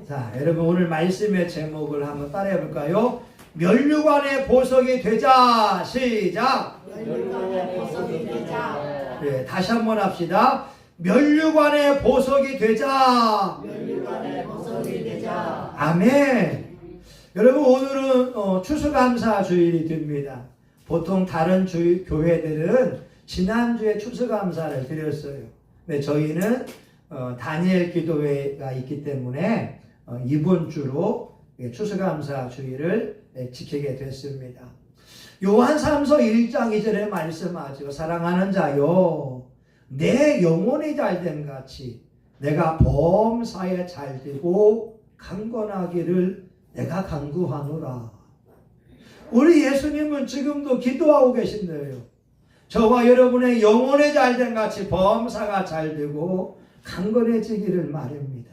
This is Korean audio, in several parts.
자, 여러분 오늘 말씀의 제목을 한번 따라해 볼까요? 면류관의 보석이 되자. 시작. 면류관의 보석이 되자. 네, 다시 한번 합시다. 면류관의 보석이 되자. 면류관의 보석이 되자. 아멘. 여러분 오늘은 추수감사 주일이 됩니다. 보통 다른 교회들은 지난주에 추수감사를 드렸어요. 근데 저희는 다니엘 기도회가 있기 때문에 이번 주로 추수감사 주일을 지키게 됐습니다. 요한삼서 1장 2절에 말씀하죠. 사랑하는 자요, 내 영혼이 잘됨 같이 내가 범사에 잘되고 강건하기를 내가 간구하노라. 우리 예수님은 지금도 기도하고 계신데요. 저와 여러분의 영혼이 잘됨 같이 범사가 잘되고 강건해지기를 말입니다.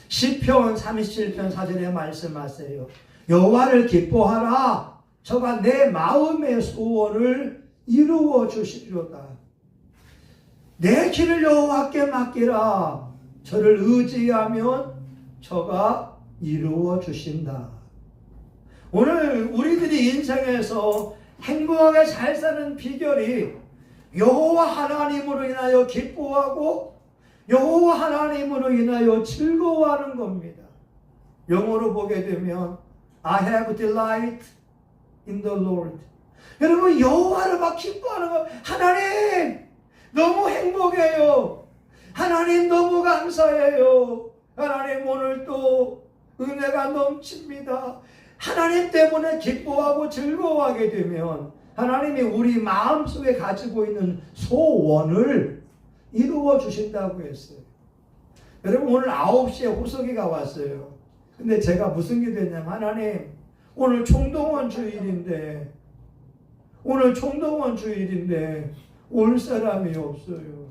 시편 37편 4절에 말씀하세요. 여호와를 기뻐하라. 저가 내 마음의 소원을 이루어 주시리로다. 내 길을 여호와께 맡기라. 저를 의지하면 저가 이루어 주신다. 오늘 우리들이 인생에서 행복하게 잘 사는 비결이 여호와 하나님으로 인하여 기뻐하고 여호와 하나님으로 인하여 즐거워하는 겁니다. 영어로 보게 되면 I have delight in the Lord. 여러분 여호와를 막 기뻐하는 거. 하나님 너무 행복해요. 하나님 너무 감사해요. 하나님 오늘 또 은혜가 넘칩니다. 하나님 때문에 기뻐하고 즐거워하게 되면 하나님이 우리 마음속에 가지고 있는 소원을 이루어 주신다고 했어요. 여러분 오늘 9시에 호석이가 왔어요. 근데 제가 무슨 기도했냐면 하나님 오늘 총동원 주일인데 올 사람이 없어요.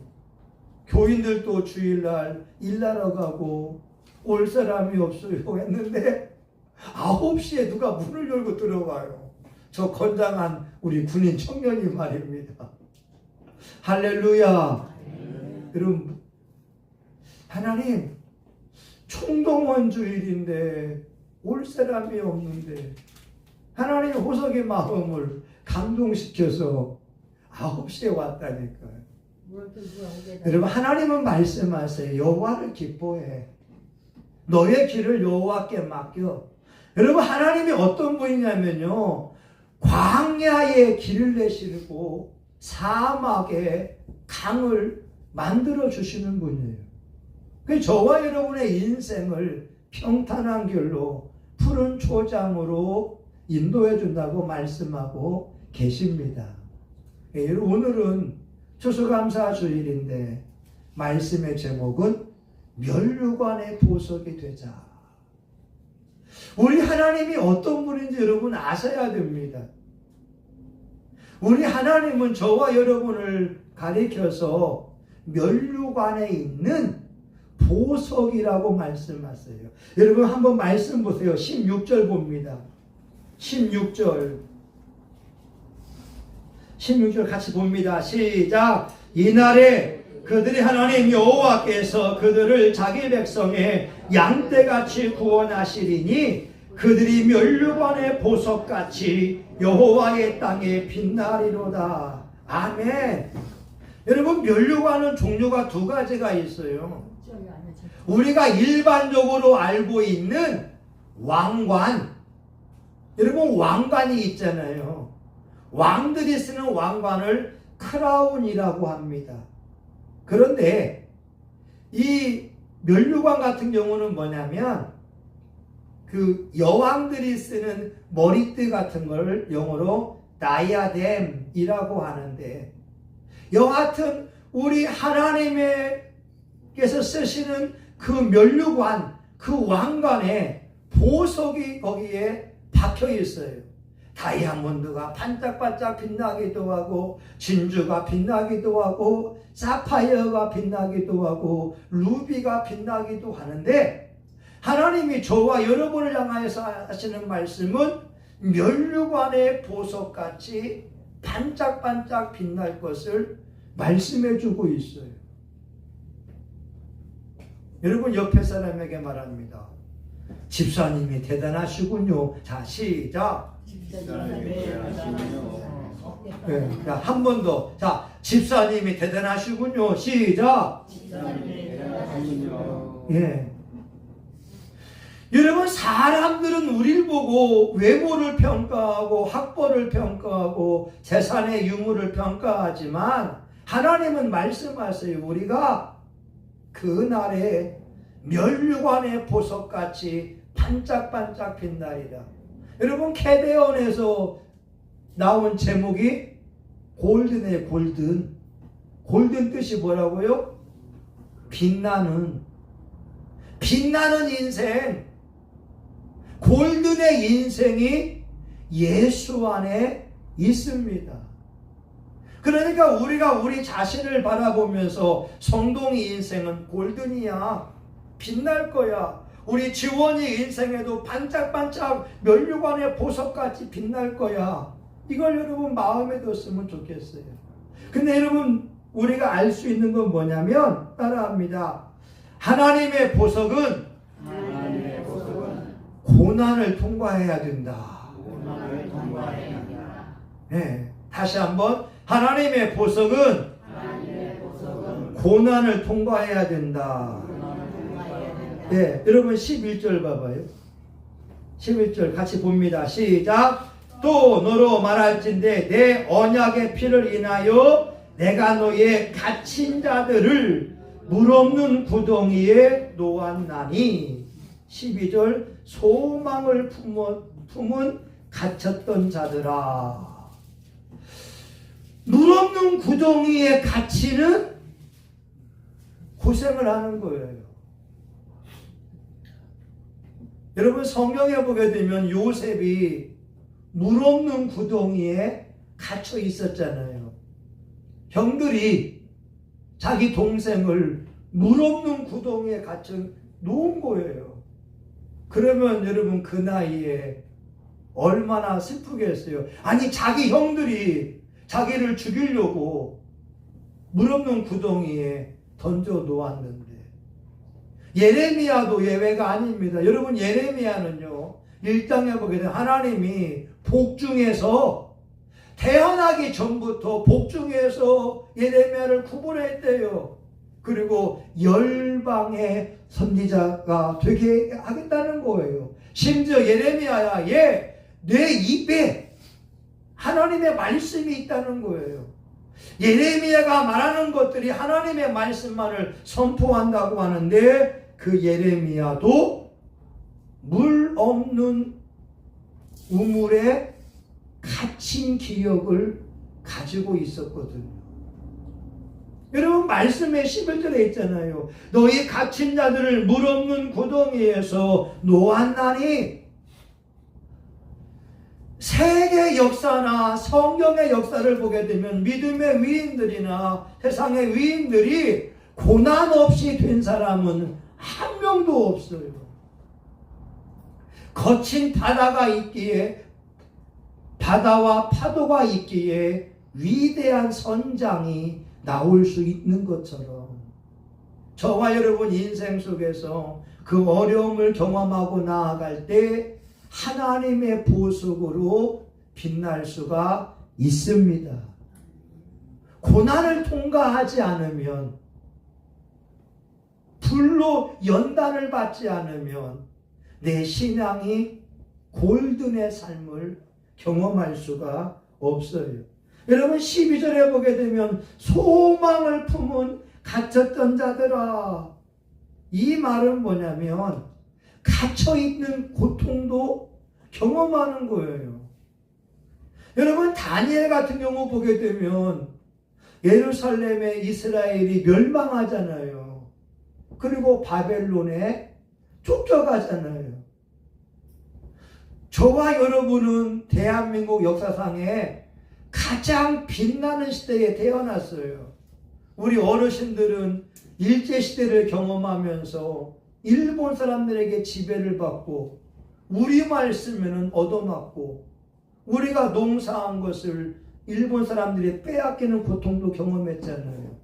교인들도 주일날 일하러 가고 올 사람이 없어요 했는데 9시에 누가 문을 열고 들어와요. 저 건장한 우리 군인 청년이 말입니다. 할렐루야. 여러분 하나님 총동원 주일인데 올 사람이 없는데 하나님 호석의 마음을 감동시켜서 9시에 왔다니까요. 여러분 하나님은 말씀하세요. 여호와를 기뻐해. 너의 길을 여호와께 맡겨. 여러분 하나님이 어떤 분이냐면요, 광야에 길을 내시고 사막에 강을 만들어 주시는 분이에요. 그래서 저와 여러분의 인생을 평탄한 길로 푸른 초장으로 인도해 준다고 말씀하고 계십니다. 오늘은 추수감사 주일인데 말씀의 제목은 면류관의 보석이 되자. 우리 하나님이 어떤 분인지 여러분 아셔야 됩니다. 우리 하나님은 저와 여러분을 가리켜서 면류관에 있는 보석이라고 말씀하세요. 여러분 한번 말씀 보세요. 16절 봅니다. 16절 같이 봅니다. 시작. 이날에 그들의 하나님 여호와께서 그들을 자기 백성의 양떼같이 구원하시리니 그들이 면류관의 보석같이 여호와의 땅에 빛나리로다. 아멘. 여러분 면류관은 종류가 두 가지가 있어요. 우리가 일반적으로 알고 있는 왕관. 여러분 왕관이 있잖아요. 왕들이 쓰는 왕관을 크라운이라고 합니다. 그런데 이 면류관 같은 경우는 뭐냐면 그 여왕들이 쓰는 머리띠 같은 걸 영어로 다이아뎀이라고 하는데, 여하튼 우리 하나님께서 쓰시는 그 면류관, 그 왕관에 보석이 거기에 박혀 있어요. 다이아몬드가 반짝반짝 빛나기도 하고, 진주가 빛나기도 하고, 사파이어가 빛나기도 하고, 루비가 빛나기도 하는데, 하나님이 저와 여러분을 향하여서 하시는 말씀은 면류관의 보석같이 반짝반짝 빛날 것을 말씀해 주고 있어요. 여러분 옆에 사람에게 말합니다. 집사님이 대단하시군요. 자, 시작. 네, 한 번 더. 자, 집사님이 대단하시군요. 시작. 예. 여러분, 사람들은 우리를 보고 외모를 평가하고 학벌을 평가하고 재산의 유무를 평가하지만 하나님은 말씀하세요. 우리가 그날에 면류관의 보석같이 반짝반짝 빛나리라. 여러분, 캐데온에서 나온 제목이 골든의 골든. 골든 뜻이 뭐라고요? 빛나는 인생. 골든의 인생이 예수 안에 있습니다. 그러니까 우리가 우리 자신을 바라보면서 성동이 인생은 골든이야. 빛날 거야. 우리 지원이 인생에도 반짝반짝 면류관의 보석같이 빛날 거야. 이걸 여러분 마음에 뒀으면 좋겠어요. 근데 여러분, 우리가 알 수 있는 건 뭐냐면, 따라합니다. 하나님의 보석은 고난을 통과해야 된다. 네, 다시 한번. 하나님의 보석은 고난을 통과해야 된다. 네, 여러분 11절 봐봐요. 11절 같이 봅니다. 시작. 또 너로 말할진대 내 언약의 피를 인하여 내가 너의 갇힌 자들을 물 없는 구덩이에 놓았나니. 12절 소망을 품은 갇혔던 자들아. 물 없는 구덩이에 갇히는 고생을 하는 거예요. 여러분, 성경에 보게 되면 요셉이 물 없는 구덩이에 갇혀 있었잖아요. 형들이 자기 동생을 물 없는 구덩이에 갇혀 놓은 거예요. 그러면 여러분, 그 나이에 얼마나 슬프겠어요. 아니, 자기 형들이 자기를 죽이려고 물 없는 구덩이에 던져 놓았는데. 예레미야도 예외가 아닙니다. 여러분, 예레미야는요 1장에 보게 되면 하나님이 복중에서 태어나기 전부터 복중에서 예레미야를 구분했대요. 그리고 열방의 선지자가 되게 하겠다는 거예요. 심지어 예레미야야, 내 입에 하나님의 말씀이 있다는 거예요. 예레미야가 말하는 것들이 하나님의 말씀만을 선포한다고 하는데, 그 예레미야도 물 없는 우물에 갇힌 기억을 가지고 있었거든요. 여러분, 말씀에 11절에 있잖아요. 너희 갇힌 자들을 물 없는 구덩이에서 놓았나니. 세계 역사나 성경의 역사를 보게 되면 믿음의 위인들이나 세상의 위인들이 고난 없이 된 사람은 한 명도 없어요. 거친 바다가 있기에, 바다와 파도가 있기에 위대한 선장이 나올 수 있는 것처럼, 저와 여러분 인생 속에서 그 어려움을 경험하고 나아갈 때 하나님의 보석으로 빛날 수가 있습니다. 고난을 통과하지 않으면, 불로 연단을 받지 않으면 내 신앙이 골든의 삶을 경험할 수가 없어요. 여러분, 12절에 보게 되면 소망을 품은 갇혔던 자들아. 이 말은 뭐냐면 갇혀있는 고통도 경험하는 거예요. 여러분, 다니엘 같은 경우 보게 되면 예루살렘에 이스라엘이 멸망하잖아요. 그리고 바벨론에 쫓겨가잖아요. 저와 여러분은 대한민국 역사상에 가장 빛나는 시대에 태어났어요. 우리 어르신들은 일제시대를 경험하면서 일본 사람들에게 지배를 받고 우리말 쓰면은 얻어맞고 우리가 농사한 것을 일본 사람들이 빼앗기는 고통도 경험했잖아요.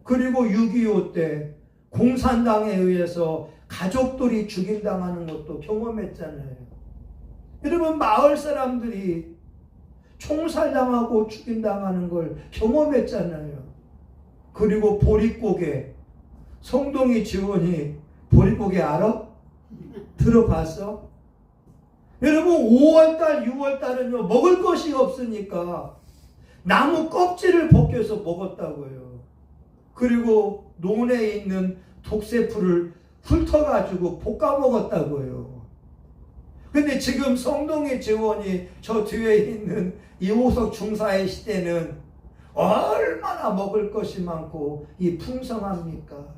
그리고 6.25 때 공산당에 의해서 가족들이 죽임당하는 것도 경험했잖아요. 여러분, 마을 사람들이 총살당하고 죽임당하는 걸 경험했잖아요. 그리고 보릿고개, 성동이 지원이 보릿고개 알아? 들어봤어? 여러분, 5월달, 6월달은요 먹을 것이 없으니까 나무 껍질을 벗겨서 먹었다고요. 그리고 논에 있는 독새풀을 훑어가지고 볶아 먹었다고요. 근데 지금 성동의 지원이 저 뒤에 있는 이호석 중사의 시대는 얼마나 먹을 것이 많고 이 풍성합니까?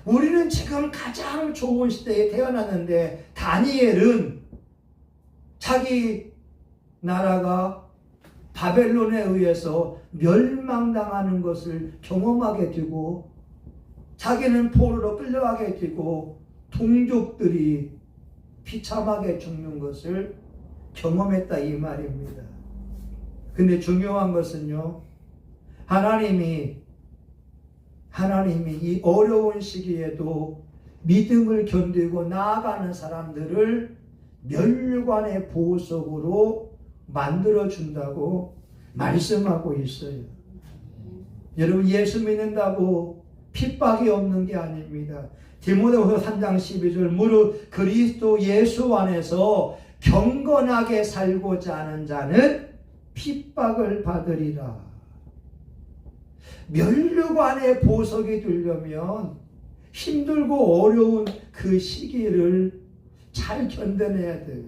우리는 지금 가장 좋은 시대에 태어났는데 다니엘은 자기 나라가 바벨론에 의해서 멸망당하는 것을 경험하게 되고 자기는 포로로 끌려가게 되고 동족들이 비참하게 죽는 것을 경험했다 이 말입니다. 근데 중요한 것은요, 하나님이 이 어려운 시기에도 믿음을 견디고 나아가는 사람들을 면류관의 보석으로 만들어준다고 말씀하고 있어요. 여러분, 예수 믿는다고 핍박이 없는 게 아닙니다. 디모데후서 3장 12절 무릇 그리스도 예수 안에서 경건하게 살고자 하는 자는 핍박을 받으리라. 면류관의 보석이 되려면 힘들고 어려운 그 시기를 잘 견뎌내야 돼요.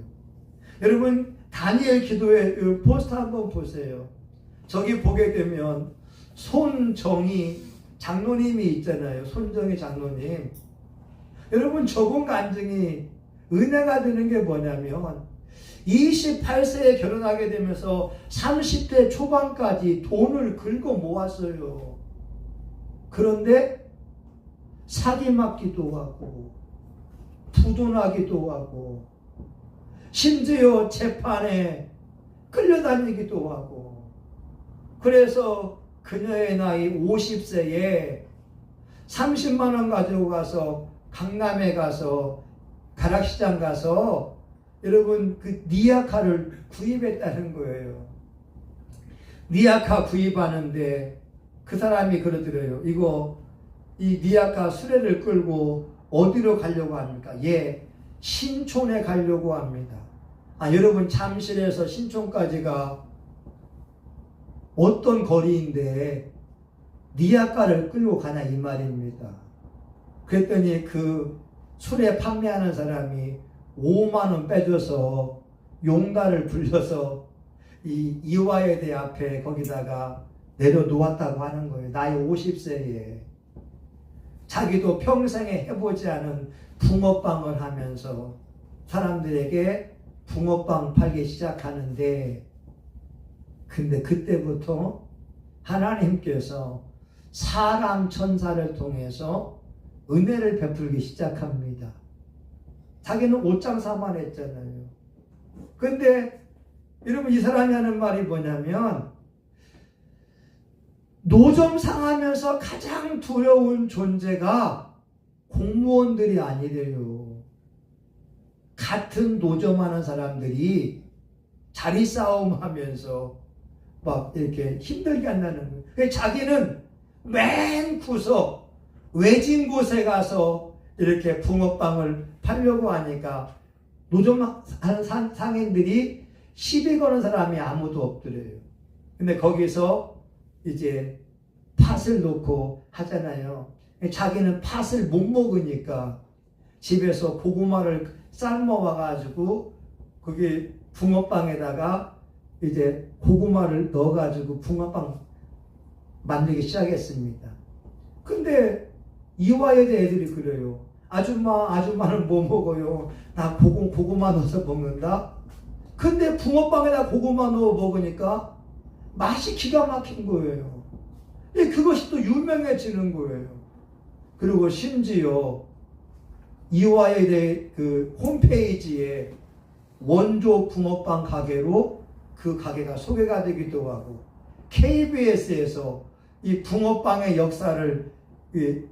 여러분, 다니엘 기도의 포스터 한번 보세요. 저기 보게 되면 손정희 장로님이 있잖아요. 손정희 장로님. 여러분, 저분 간증이 은혜가 되는 게 뭐냐면 28세에 결혼하게 되면서 30대 초반까지 돈을 긁어 모았어요. 그런데 사기 맞기도 하고 부도나기도 하고 심지어 재판에 끌려다니기도 하고 그래서 그녀의 나이 50세에 30만 원 가지고 가서 강남에 가서 가락시장 가서 여러분 그 니아카를 구입했다는 거예요. 니아카 구입하는데 그 사람이 그러더래요. 이 니아카 수레를 끌고 어디로 가려고 합니까? 예, 신촌에 가려고 합니다. 여러분, 잠실에서 신촌까지가 어떤 거리인데 니아카를 끌고 가냐 이 말입니다. 그랬더니 그 수레 판매하는 사람이 5만 원 빼줘서 용가를 불려서 이 이화여대 앞에 거기다가 내려놓았다고 하는 거예요. 나이 50세에. 자기도 평생에 해보지 않은 붕어빵을 하면서 사람들에게 붕어빵 팔기 시작하는데, 근데 그때부터 하나님께서 사람 천사를 통해서 은혜를 베풀기 시작합니다. 자기는 옷장사만 했잖아요. 근데 여러분, 이 사람이 하는 말이 뭐냐면 노점 상하면서 가장 두려운 존재가 공무원들이 아니래요. 같은 노점하는 사람들이 자리 싸움하면서 막 이렇게 힘들게 한다는 거예요. 그래서 자기는 맨 구석 외진 곳에 가서 이렇게 붕어빵을 팔려고 하니까 노점 상인들이 시비 거는 사람이 아무도 없더래요. 근데 거기서 이제 팥을 넣고 하잖아요. 자기는 팥을 못 먹으니까 집에서 고구마를 삶아 와가지고 거기 붕어빵에다가 이제 고구마를 넣어가지고 붕어빵 만들기 시작했습니다. 근데 이화여대 애들이 그래요. 아줌마는 뭐 먹어요? 나 고구마 넣어서 먹는다? 근데 붕어빵에다 고구마 넣어 먹으니까 맛이 기가 막힌 거예요. 그것이 또 유명해지는 거예요. 그리고 심지어 이화여대 그 홈페이지에 원조 붕어빵 가게로 그 가게가 소개가 되기도 하고 KBS에서 이 붕어빵의 역사를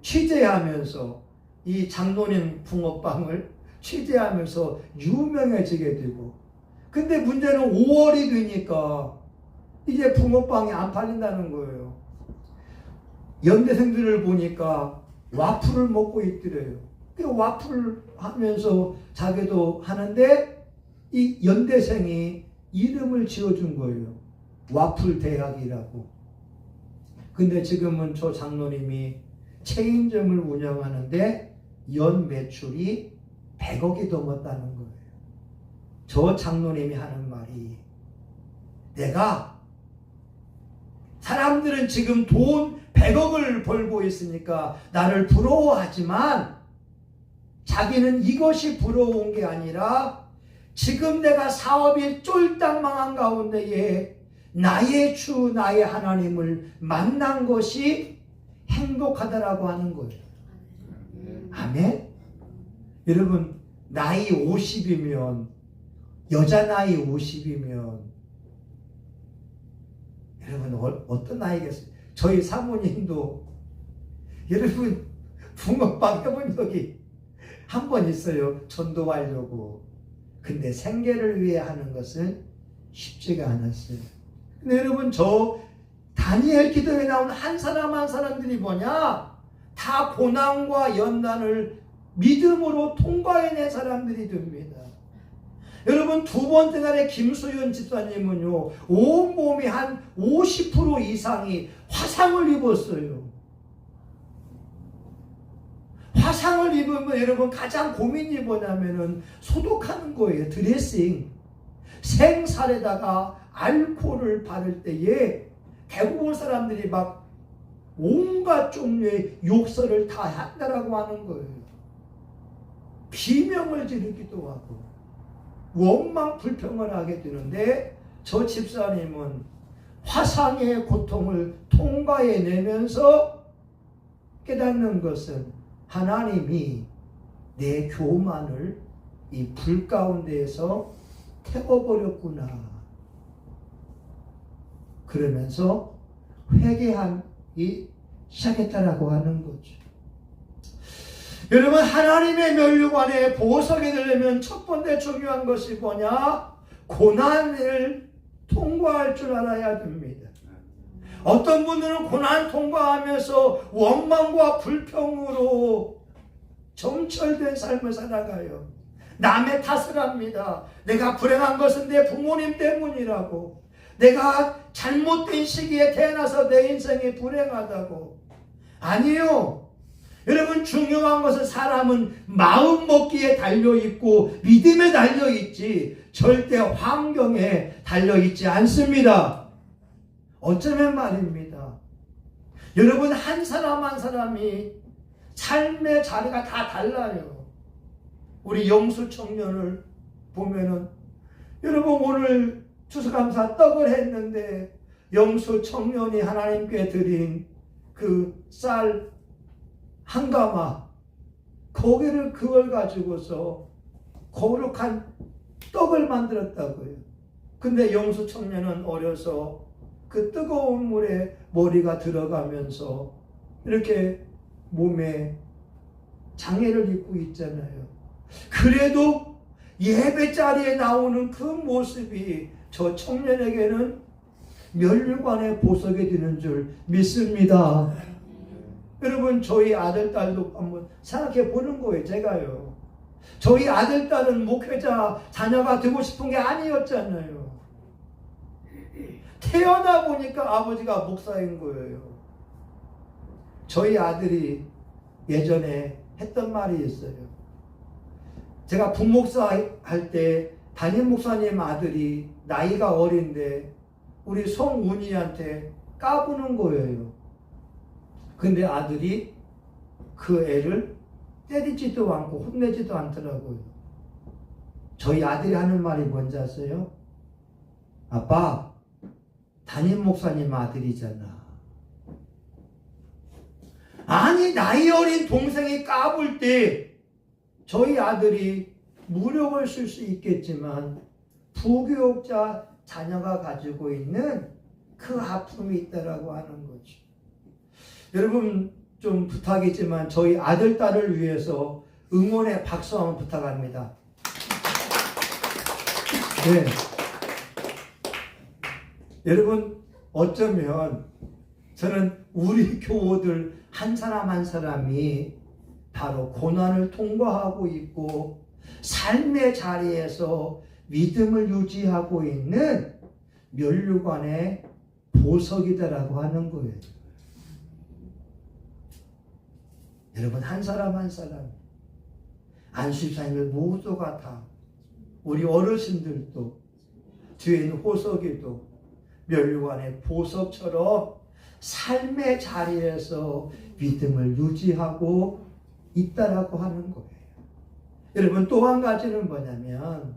취재하면서 이 장로님 붕어빵을 취재하면서 유명해지게 되고, 근데 문제는 5월이 되니까 이제 붕어빵이 안 팔린다는 거예요. 연대생들을 보니까 와플을 먹고 있더래요. 그 와플 하면서 자기도 하는데 이 연대생이 이름을 지어준 거예요. 와플 대학이라고. 근데 지금은 저 장로님이 체인점을 운영하는데 연 매출이 100억이 넘었다는 거예요. 저 장로님이 하는 말이, 내가 사람들은 지금 돈 100억을 벌고 있으니까 나를 부러워하지만 자기는 이것이 부러운 게 아니라 지금 내가 사업이 쫄딱 망한 가운데에 나의 주 나의 하나님을 만난 것이 행복하다라고 하는 거예요. 아멘? 여러분, 나이 50이면, 여자 나이 50이면 여러분 어떤 나이겠어요? 저희 사모님도 여러분 붕어빵 해본 적이 한 번 있어요. 전도하려고. 근데 생계를 위해 하는 것은 쉽지가 않았어요. 근데 여러분, 저 다니엘 기도에 나온 한 사람 한 사람들이 뭐냐? 다 고난과 연단을 믿음으로 통과해낸 사람들이 됩니다. 여러분, 두 번째 날에 김수연 집사님은요, 온몸이 한 50% 이상이 화상을 입었어요. 화상을 입으면 여러분 가장 고민이 뭐냐면은 소독하는 거예요. 드레싱. 생살에다가 알코올을 바를 때에 대부분 사람들이 막 온갖 종류의 욕설을 다 한다라고 하는 거예요. 비명을 지르기도 하고 원망 불평을 하게 되는데, 저 집사님은 화상의 고통을 통과해내면서 깨닫는 것은 하나님이 내 교만을 이 불 가운데에서 태워버렸구나. 그러면서 회개하기 시작했다라고 하는 거죠. 여러분, 하나님의 면류관에 보석이 되려면 첫 번째 중요한 것이 뭐냐? 고난을 통과할 줄 알아야 됩니다. 어떤 분들은 고난 통과하면서 원망과 불평으로 점철된 삶을 살아가요. 남의 탓을 합니다. 내가 불행한 것은 내 부모님 때문이라고. 내가 잘못된 시기에 태어나서 내 인생이 불행하다고. 아니요. 여러분, 중요한 것은 사람은 마음 먹기에 달려있고 믿음에 달려있지 절대 환경에 달려있지 않습니다. 어쩌면 말입니다. 여러분, 한 사람 한 사람이 삶의 자리가 다 달라요. 우리 영수 청년을 보면은, 여러분 오늘 추수감사 떡을 했는데 영수 청년이 하나님께 드린 그 쌀 한 가마, 고기를 그걸 가지고서 거룩한 떡을 만들었다고요. 근데 영수 청년은 어려서 그 뜨거운 물에 머리가 들어가면서 이렇게 몸에 장애를 입고 있잖아요. 그래도 예배 자리에 나오는 그 모습이 저 청년에게는 면류관의 보석이 되는 줄 믿습니다. 여러분, 저희 아들, 딸도 한번 생각해 보는 거예요. 제가요. 저희 아들, 딸은 목회자 자녀가 되고 싶은 게 아니었잖아요. 태어나 보니까 아버지가 목사인 거예요. 저희 아들이 예전에 했던 말이 있어요. 제가 부목사 할 때 담임 목사님 아들이 나이가 어린데 우리 송운이한테 까부는 거예요. 근데 아들이 그 애를 때리지도 않고 혼내지도 않더라고요. 저희 아들이 하는 말이 뭔지 아세요? 아빠, 담임 목사님 아들이잖아. 아니, 나이 어린 동생이 까불 때 저희 아들이 무력을 쓸 수 있겠지만 부교육자 자녀가 가지고 있는 그 아픔이 있다라고 하는 거죠. 여러분, 좀 부탁이지만 저희 아들, 딸을 위해서 응원의 박수 한번 부탁합니다. 네. 여러분, 어쩌면 저는 우리 교우들 한 사람 한 사람이 바로 고난을 통과하고 있고 삶의 자리에서 믿음을 유지하고 있는 면류관의 보석이다라고 하는 거예요. 여러분, 한 사람 한 사람, 안수집사님들 모두가 다, 우리 어르신들도, 뒤에 있는 호석이도 면류관의 보석처럼 삶의 자리에서 믿음을 유지하고 있다라고 하는 거예요. 여러분, 또 한 가지는 뭐냐면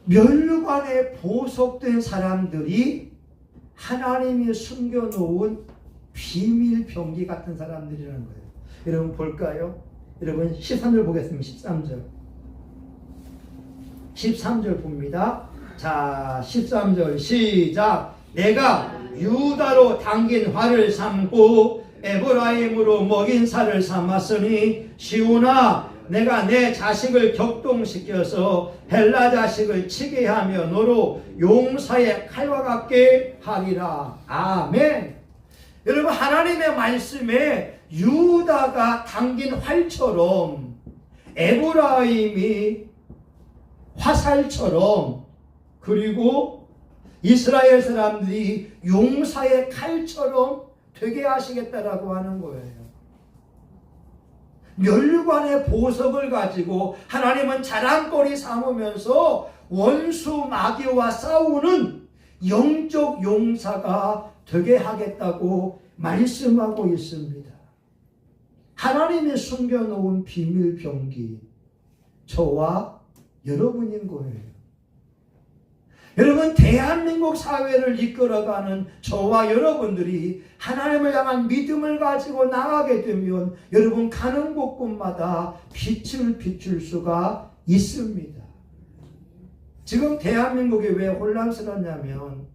면류관에 보석된 사람들이 하나님이 숨겨놓은 비밀 병기 같은 사람들이라는 거예요. 여러분 볼까요? 여러분 13절 보겠습니다. 13절 봅니다. 자, 13절 시작. 내가 유다로 당긴 활을 삼고 에브라임으로 먹인 살을 삼았으니 시온아, 내가 내 자식을 격동시켜서 헬라 자식을 치게 하며 너로 용사의 칼과 같게 하리라. 아멘. 여러분, 하나님의 말씀에 유다가 당긴 활처럼 에브라임이 화살처럼, 그리고 이스라엘 사람들이 용사의 칼처럼 되게 하시겠다라고 하는 거예요. 면류관의 보석을 가지고 하나님은 자랑거리 삼으면서 원수 마귀와 싸우는 영적 용사가 되게 하겠다고 말씀하고 있습니다. 하나님이 숨겨놓은 비밀 병기, 저와 여러분인 거예요. 여러분, 대한민국 사회를 이끌어가는 저와 여러분들이 하나님을 향한 믿음을 가지고 나가게 되면 여러분 가는 곳곳마다 빛을 비출 수가 있습니다. 지금 대한민국이 왜 혼란스럽냐면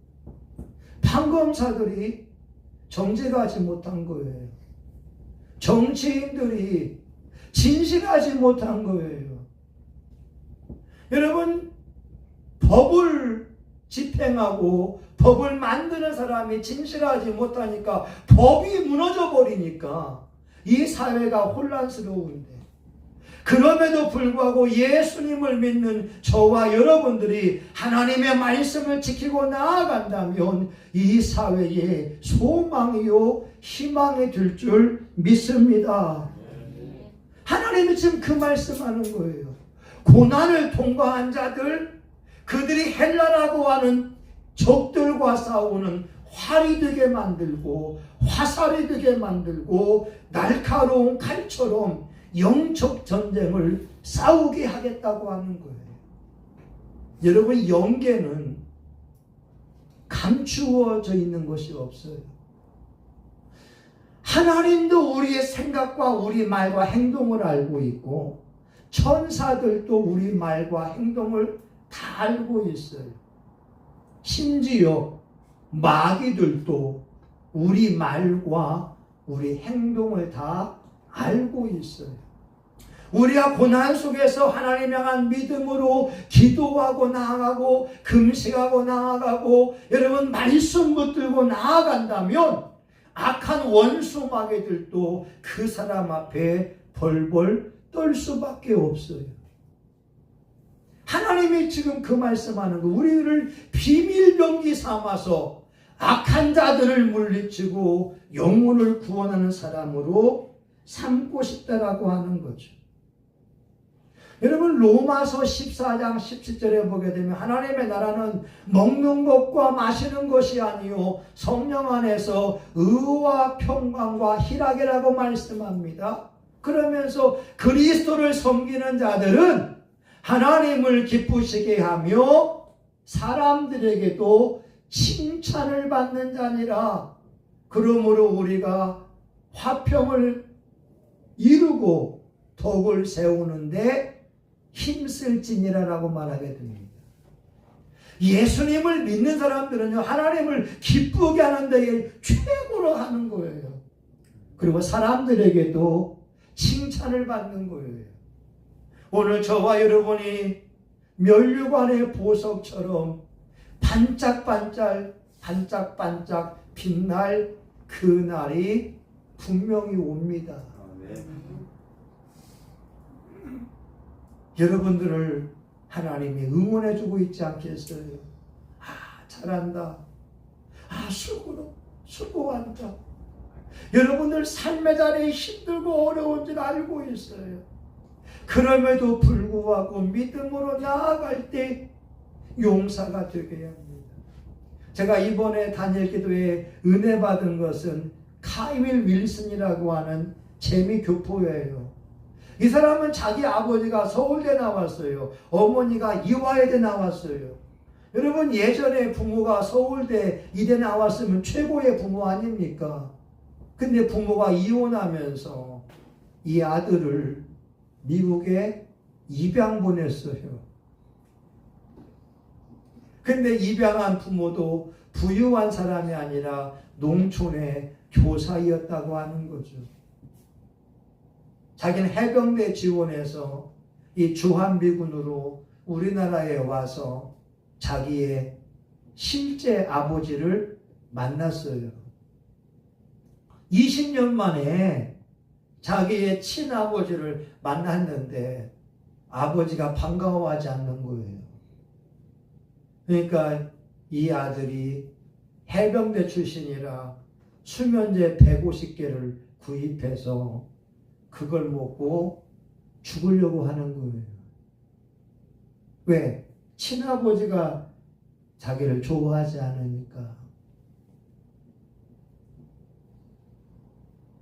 판검사들이 정직하지 못한 거예요. 정치인들이 진실하지 못한 거예요. 여러분, 법을 집행하고 법을 만드는 사람이 진실하지 못하니까 법이 무너져 버리니까 이 사회가 혼란스러운데, 그럼에도 불구하고 예수님을 믿는 저와 여러분들이 하나님의 말씀을 지키고 나아간다면 이 사회에 소망이요 희망이 될 줄 믿습니다. 하나님이 지금 그 말씀하는 거예요. 고난을 통과한 자들, 그들이 헬라라고 하는 적들과 싸우는 활이 되게 만들고 화살이 되게 만들고 날카로운 칼처럼 영적 전쟁을 싸우게 하겠다고 하는 거예요. 여러분, 영계는 감추어져 있는 것이 없어요. 하나님도 우리의 생각과 우리 말과 행동을 알고 있고 천사들도 우리 말과 행동을 다 알고 있어요. 심지어 마귀들도 우리 말과 우리 행동을 다 알고 있어요. 우리가 고난 속에서 하나님 향한 믿음으로 기도하고 나아가고 금식하고 나아가고 여러분 말씀 붙들고 나아간다면 악한 원수 마귀들도 그 사람 앞에 벌벌 떨 수밖에 없어요. 하나님이 지금 그 말씀하는 거, 우리를 비밀병기 삼아서 악한 자들을 물리치고 영혼을 구원하는 사람으로 삼고 싶다라고 하는 거죠. 여러분, 로마서 14장 17절에 보게 되면 하나님의 나라는 먹는 것과 마시는 것이 아니요 성령 안에서 의와 평강과 희락이라고 말씀합니다. 그러면서 그리스도를 섬기는 자들은 하나님을 기쁘시게 하며 사람들에게도 칭찬을 받는 자니라. 그러므로 우리가 화평을 이루고 덕을 세우는데 힘쓸지니라라고 말하게 됩니다. 예수님을 믿는 사람들은요, 하나님을 기쁘게 하는 데에 최고로 하는 거예요. 그리고 사람들에게도 칭찬을 받는 거예요. 오늘 저와 여러분이 면류관의 보석처럼 반짝반짝 빛날 그 날이 분명히 옵니다. 여러분들을 하나님이 응원해주고 있지 않겠어요? 아, 잘한다. 아, 수고한다. 여러분들 삶의 자리에 힘들고 어려운 줄 알고 있어요. 그럼에도 불구하고 믿음으로 나아갈 때 용사가 되게 합니다. 제가 이번에 단일 기도에 은혜 받은 것은 카이윌 윌슨이라고 하는 재미교포예요. 이 사람은 자기 아버지가 서울대 나왔어요. 어머니가 이화여대 나왔어요. 여러분, 예전에 부모가 서울대, 이대 나왔으면 최고의 부모 아닙니까? 근데 부모가 이혼하면서 이 아들을 미국에 입양 보냈어요. 근데 입양한 부모도 부유한 사람이 아니라 농촌의 교사이었다고 하는 거죠. 자기는 해병대 지원해서 이 주한미군으로 우리나라에 와서 자기의 실제 아버지를 만났어요. 20년 만에 자기의 친아버지를 만났는데 아버지가 반가워하지 않는 거예요. 그러니까 이 아들이 해병대 출신이라 수면제 150개를 구입해서 그걸 먹고 죽으려고 하는 거예요. 왜? 친아버지가 자기를 좋아하지 않으니까.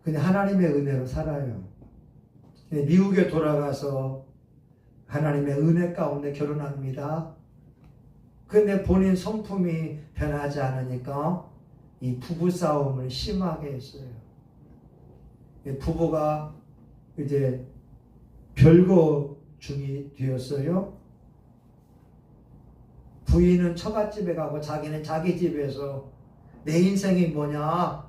근데 하나님의 은혜로 살아요. 미국에 돌아가서 하나님의 은혜 가운데 결혼합니다. 근데 본인 성품이 변하지 않으니까 이 부부싸움을 심하게 했어요. 부부가 이제 별거 중이 되었어요. 부인은 처갓집에 가고 자기는 자기 집에서 내 인생이 뭐냐?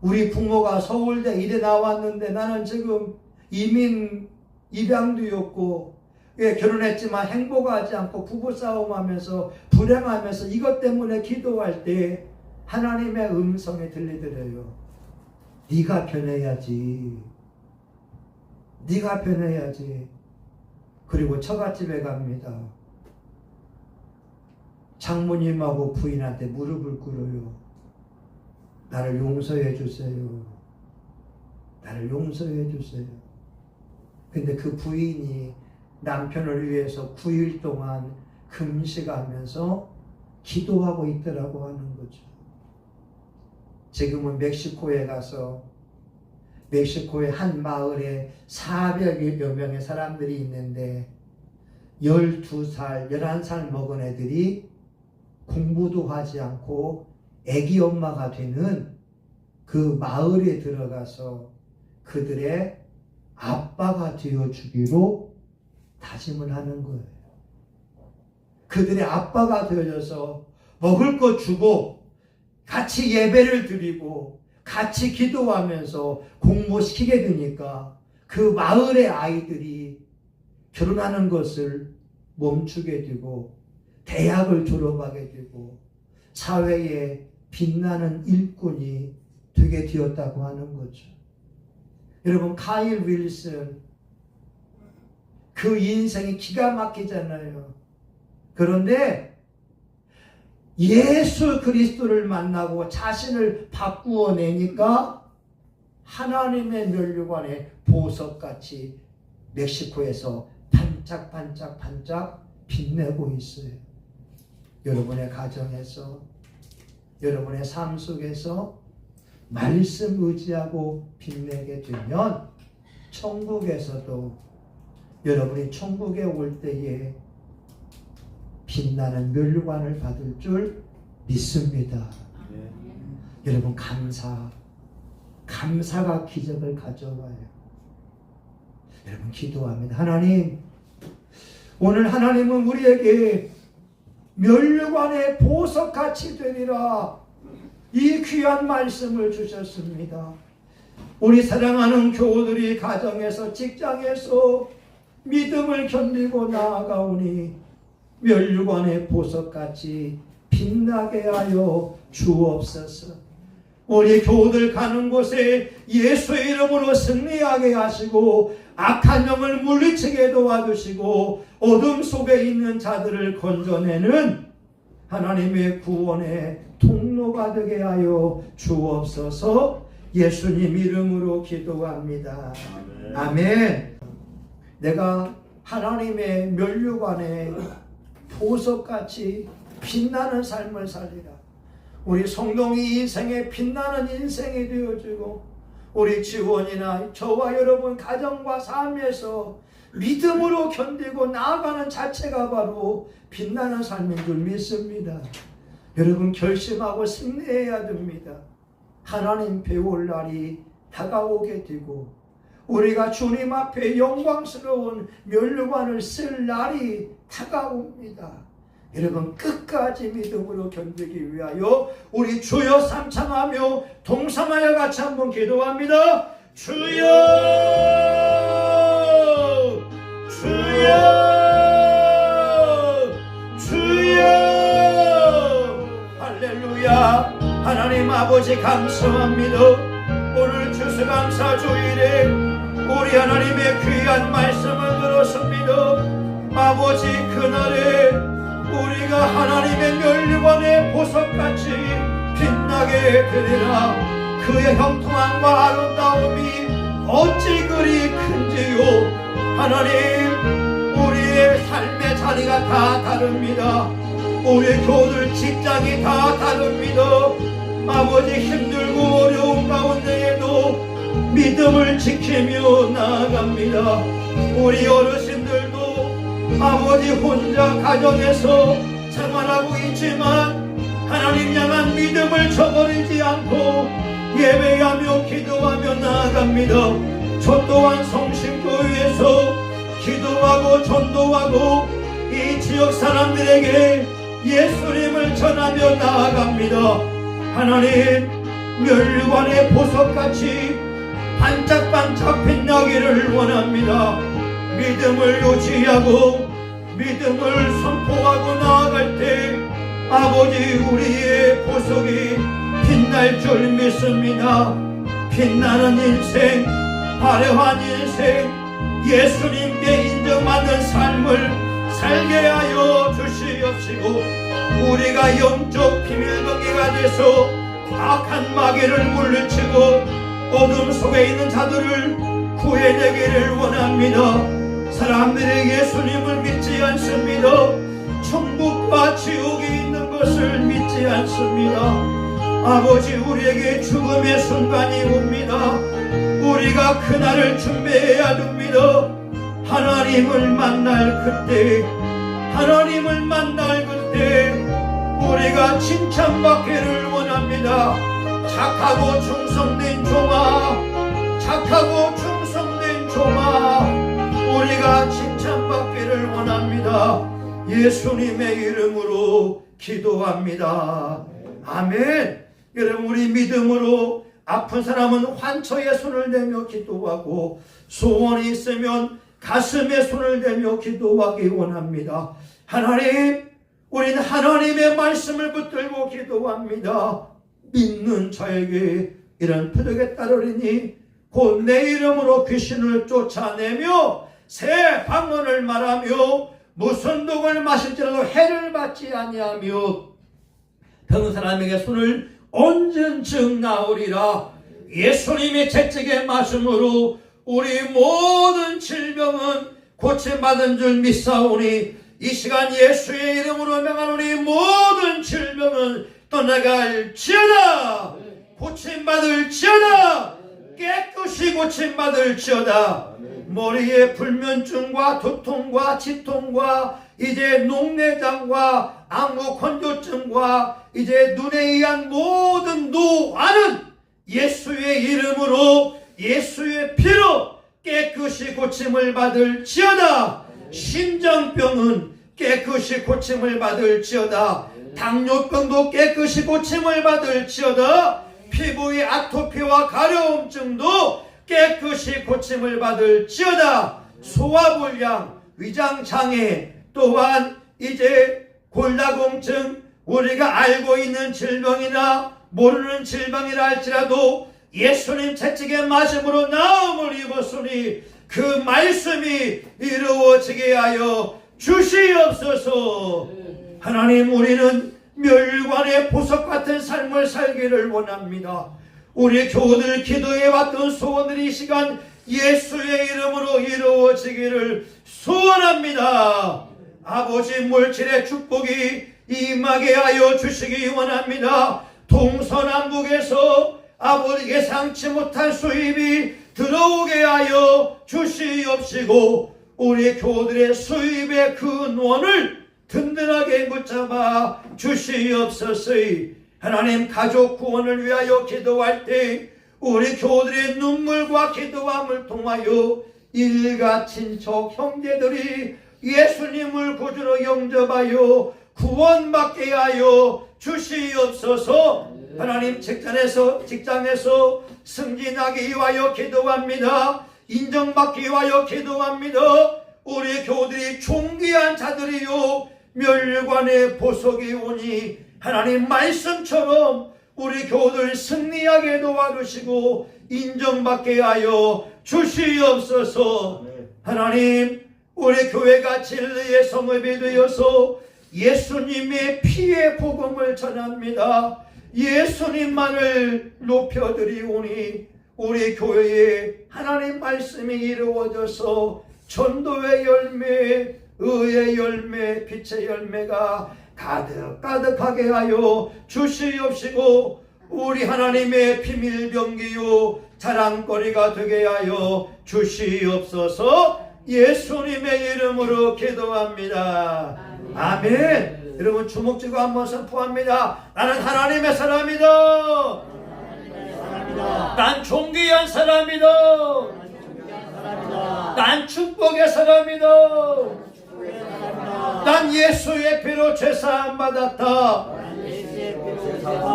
우리 부모가 서울대 이대 나왔는데 나는 지금 이민 입양되었고 결혼했지만 행복하지 않고 부부싸움하면서 불행하면서 이것 때문에 기도할 때 하나님의 음성이 들리더래요. 네가 변해야지. 네가 변해야지. 그리고 처갓집에 갑니다. 장모님하고 부인한테 무릎을 꿇어요. 나를 용서해 주세요. 나를 용서해 주세요. 근데 그 부인이 남편을 위해서 9일 동안 금식하면서 기도하고 있더라고 하는 거죠. 지금은 멕시코에 가서 멕시코의 한 마을에 400여 명의 사람들이 있는데 12살, 11살 먹은 애들이 공부도 하지 않고 애기 엄마가 되는 그 마을에 들어가서 그들의 아빠가 되어주기로 다짐을 하는 거예요. 그들의 아빠가 되어져서 먹을 것 주고 같이 예배를 드리고 같이 기도하면서 공부시키게 되니까 그 마을의 아이들이 결혼하는 것을 멈추게 되고 대학을 졸업하게 되고 사회에 빛나는 일꾼이 되게 되었다고 하는 거죠. 여러분, 카일 윌슨 그 인생이 기가 막히잖아요. 그런데 예수 그리스도를 만나고 자신을 바꾸어 내니까 하나님의 면류관에 보석같이 멕시코에서 반짝 빛내고 있어요. 여러분의 가정에서, 여러분의 삶 속에서 말씀 의지하고 빛내게 되면 천국에서도 여러분이 천국에 올 때에 빛나는 면류관을 받을 줄 믿습니다. 여러분, 감사가 기적을 가져와요. 여러분, 기도합니다. 하나님, 오늘 하나님은 우리에게 면류관의 보석같이 되리라. 이 귀한 말씀을 주셨습니다. 우리 사랑하는 교우들이 가정에서 직장에서 믿음을 견디고 나아가오니 면류관의 보석같이 빛나게 하여 주옵소서. 우리 교우들 가는 곳에 예수의 이름으로 승리하게 하시고 악한 영을 물리치게 도와주시고 어둠 속에 있는 자들을 건져내는 하나님의 구원의 통로가 되게 하여 주옵소서. 예수님 이름으로 기도합니다. 아멘. 내가 하나님의 면류관에 보석같이 빛나는 삶을 살리라. 우리 성동이 인생에 빛나는 인생이 되어주고 우리 지원이나 저와 여러분 가정과 삶에서 믿음으로 견디고 나아가는 자체가 바로 빛나는 삶인 줄 믿습니다. 여러분 결심하고 승리해야 됩니다. 하나님 배울 날이 다가오게 되고 우리가 주님 앞에 영광스러운 면류관을 쓸 날이 다가옵니다. 여러분 끝까지 믿음으로 견디기 위하여 우리 주여 삼창하며 동참하여 같이 한번 기도합니다. 주여 주여 주여 할렐루야. 하나님 아버지 감사합니다. 오늘 추수감사 주일에 우리 하나님의 귀한 말씀을 들었습니다. 아버지 그날에 우리가 하나님의 면류관의 보석같이 빛나게 되리라. 그의 형통함과 아름다움이 어찌 그리 큰지요. 하나님 우리의 삶의 자리가 다 다릅니다. 우리 교들 직장이 다 다릅니다. 아버지 힘들고 어려운 가운데에도 믿음을 지키며 나아갑니다. 우리 어르신들도 아버지 혼자 가정에서 생활하고 있지만 하나님 향한 믿음을 저버리지 않고 예배하며 기도하며 나아갑니다. 저 또한 성심교회에서 기도하고 전도하고 이 지역 사람들에게 예수님을 전하며 나아갑니다. 하나님 면류관의 보석같이 반짝반짝 빛나기를 원합니다. 믿음을 유지하고 믿음을 선포하고 나아갈 때 아버지 우리의 보석이 빛날 줄 믿습니다. 빛나는 인생, 화려한 인생, 예수님께 인정받는 삶을 살게 하여 주시옵시고 우리가 영적 비밀번개가 돼서 악한 마귀를 물리치고 어둠 속에 있는 자들을 구해내기를 원합니다. 사람들이 예수님을 믿지 않습니다. 천국과 지옥이 있는 것을 믿지 않습니다. 아버지 우리에게 죽음의 순간이 옵니다. 우리가 그날을 준비해야 됩니다. 하나님을 만날 그때, 하나님을 만날 그때 우리가 칭찬받기를 원합니다. 착하고 충성된 종아, 착하고 충성된 종아, 우리가 칭찬받기를 원합니다. 예수님의 이름으로 기도합니다. 아멘. 여러분 우리 믿음으로 아픈 사람은 환처에 손을 대며 기도하고 소원이 있으면 가슴에 손을 대며 기도하기 원합니다. 하나님, 우리는 하나님의 말씀을 붙들고 기도합니다. 믿는 자에게 이런 표적에 따르리니 곧 내 이름으로 귀신을 쫓아내며 새 방언을 말하며 무슨 독을 마실지라도 해를 받지 아니하며 병든 사람에게 손을 얹은 즉 나으리라. 예수님의 채찍의 말씀으로 우리 모든 질병은 고침받은 줄 믿사오니 이 시간 예수의 이름으로 명하노니 모든 질병은 떠나갈지어다. 고침받을지어다. 깨끗이 고침받을지어다. 머리에 불면증과 두통과 치통과 이제 녹내장과 안구 건조증과 이제 눈에 의한 모든 노화는 예수의 이름으로 예수의 피로 깨끗이 고침을 받을지어다. 심장병은 깨끗이 고침을 받을지어다. 당뇨병도 깨끗이 고침을 받을지어다. 피부의 아토피와 가려움증도 깨끗이 고침을 받을지어다. 소화불량, 위장장애, 또한 이제 골다공증, 우리가 알고 있는 질병이나 모르는 질병이라 할지라도 예수님 채찍의 맞음으로 나음을 입었으니 그 말씀이 이루어지게 하여 주시옵소서. 하나님, 우리는 멸관의 보석 같은 삶을 살기를 원합니다. 우리 교우들 기도해왔던 소원들이 이 시간 예수의 이름으로 이루어지기를 소원합니다. 아버지, 물질의 축복이 임하게 하여 주시기 원합니다. 동서남북에서 아버지 예상치 못한 수입이 들어오게 하여 주시옵시고 우리 교우들의 수입의 근원을 든든하게 붙잡아 주시옵소서. 하나님, 가족 구원을 위하여 기도할 때 우리 교우들의 눈물과 기도함을 통하여 일가 친척 형제들이 예수님을 구주로 영접하여 구원받게 하여 주시옵소서. 하나님, 직장에서 승진하기 위하여 기도합니다. 인정받기 위하여 기도합니다. 우리 교우들이 존귀한 자들이요 멸관의 보석이 오니 하나님 말씀처럼 우리 교우들 승리하게 도와주시고 인정받게 하여 주시옵소서. 하나님, 우리 교회가 진리의 성읍이 되어서 예수님의 피의 복음을 전합니다. 예수님만을 높여드리오니 우리 교회에 하나님 말씀이 이루어져서 전도의 열매, 의의 열매, 빛의 열매가 가득가득하게 하여 주시옵시고 우리 하나님의 비밀병기요 자랑거리가 되게 하여 주시옵소서. 예수님의 이름으로 기도합니다. 아멘. 여러분 주먹 쥐고 한번 선포합니다. 나는 하나님의 사람이다. 난 존귀한 사람이다. 난 축복의 사람이다. 난 예수의 피로 죄사함 받았다.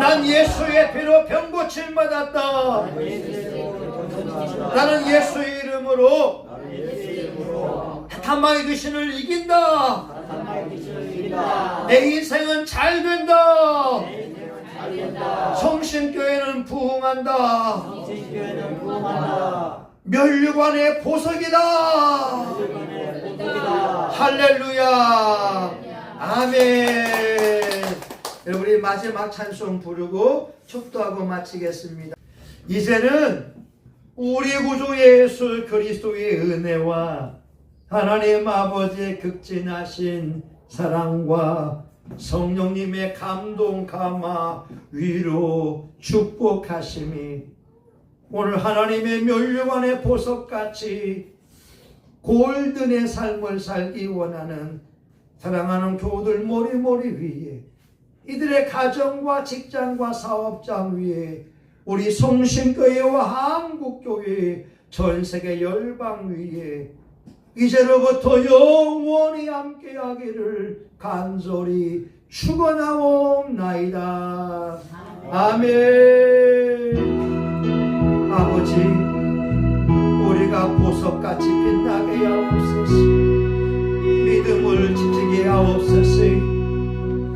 난 예수의 피로 병고침 받았다. 나는 예수의 이름으로 사탄마귀 귀신을 이긴다. 내 인생은 잘 된다. 성신교회는 부흥한다. 멸류관의 보석이다. 할렐루야. 아멘. 우리 마지막 찬송 부르고 축도하고 마치겠습니다. 이제는 우리 구주 예수 그리스도의 은혜와 하나님 아버지의 극진하신 사랑과 성령님의 감동, 감화, 위로, 축복하심이 오늘 하나님의 멸류관의 보석같이 골든의 삶을 살기 원하는 사랑하는 교우들 모리모리 위에, 이들의 가정과 직장과 사업장 위에, 우리 성신교회와 한국교회, 전세계 열방 위에 이제로부터 영원히 함께하기를 간절히 축원하옵나이다. 아멘. 아버지, 우리가 보석같이 빛나게 하옵소서. 믿음을 지키게 하옵소서.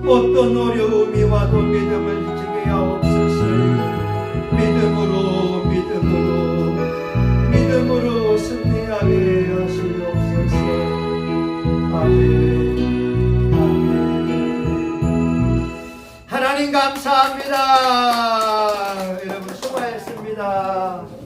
어떤 어려움이 와도 믿음을 지키게 하옵소서. 믿음으로 승리하게 하시옵소서. 아멘. 하나님 감사합니다.